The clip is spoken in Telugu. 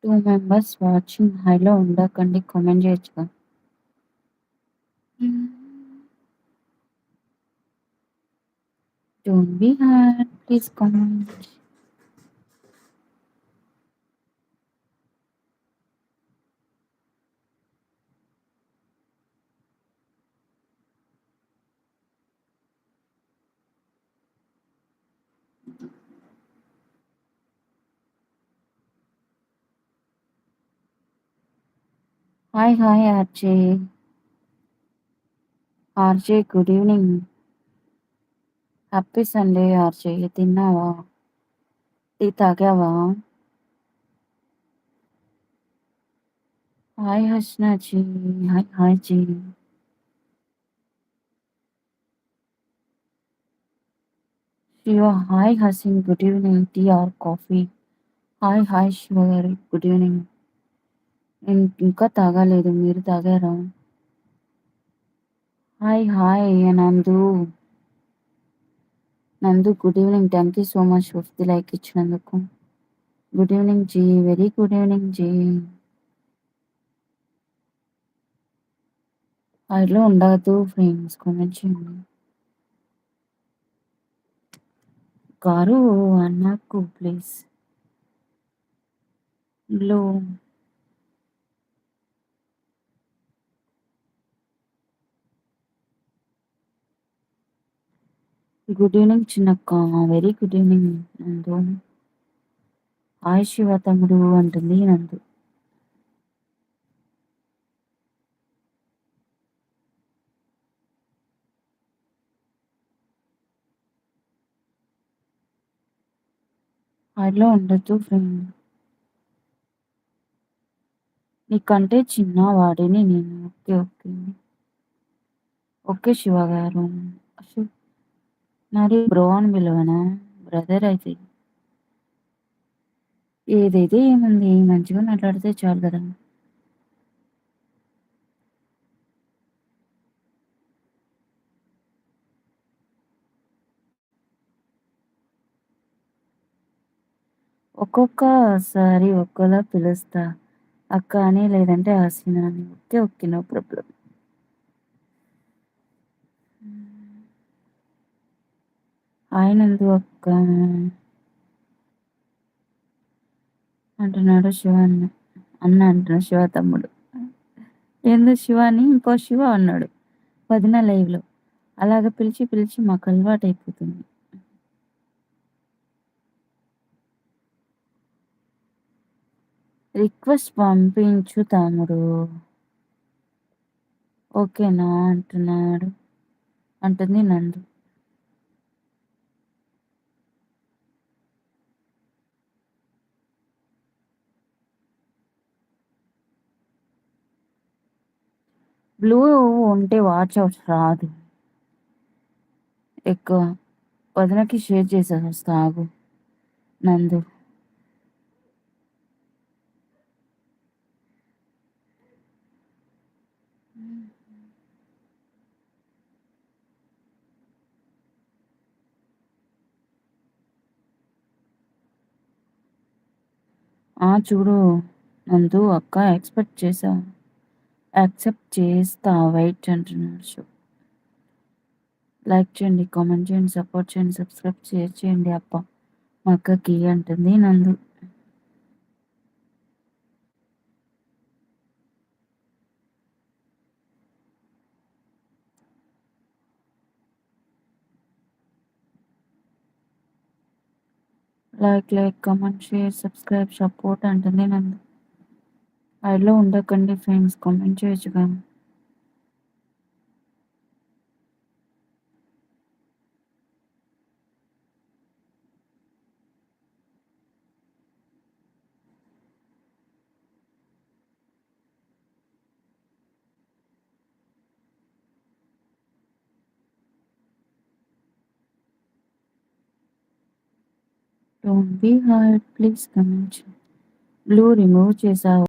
2 మెంబర్స్ వాచింగ్ హైలో ఉండకండి కామెంట్ చేయొచ్చుగా. Don't be hard please comment. Hi hi RJ. RJ good evening. Happy Sunday RJ. తిన్నావా? టీ తాగావా? Hi Hasna ji. Hi hi ji. Shiva hi Haseen good evening. Tea or coffee? Hi hi Shiva గారు గుడ్ ఈవినింగ్. ఇంకా తాగలేదు, మీరు తాగారా? Hi hi Nandu. Nandu good evening. Thank you so much 50 like ఇచ్చినందుకు. Good evening ji. Very good evening ji. హైలో ఉండదు ఫ్రెండ్స్, కామెంట్ చేయండి. గారు అన్నకు ప్లీజ్. బ్లూ. గుడ్ ఈవినింగ్ చిన్నక్క. Very good evening Nandu. Hi Shiva తమ్ముడు అంటుంది నందు. హైలో ఉండొద్దు ఫ్రెండ్. నీకంటే చిన్న వాడిని నేను. ఓకే ఓకే ఓకే శివ గారు. మరి బ్రో అని పిలవనా? బ్రదర్ అయితే ఏదైతే ఏముంది, మంచిగా మాట్లాడితే చాలు కదా. ఒక్కొక్కసారి ఒక్కోలా పిలుస్తా. అక్క అని, లేదంటే హసీనా అని. Okay okay no problem. Hi Nandu అక్క అంటున్నాడు శివ అన్న. అన్న అంటున్నాడు శివ తమ్ముడు. ఏందో శివ అని ఇంకో శివ అన్నాడు వదిన లైవ్లో. అలాగ పిలిచి పిలిచి మాకు అలవాటు అయిపోతుంది. రిక్వెస్ట్ పంపించు తమ్ముడు. ఓకేనా అంటున్నాడు అంటుంది నందు. బ్లూ ఉంటే వాచ్ అవుట్ రాదు ఎక్కువ. వదినకి షేర్ చేసేసి వస్తా ఆగు నందు. చూడు నందు అక్క యాక్సెప్ట్ చేస్తా వెయిట్ అంటున్నాడు షో. లైక్ చేయండి, కామెంట్ చేయండి, సపోర్ట్ చేయండి, సబ్స్క్రైబ్ చేయండి అప్ప మా అక్కకి అంటుంది Nandu. Like comment share subscribe support అంటుంది నందు. ఐలో ఉండకండి ఫ్రెండ్స్, కామెంట్ చేయొచ్చుగా. Don't be hurt please comment. Blue remove చేసావు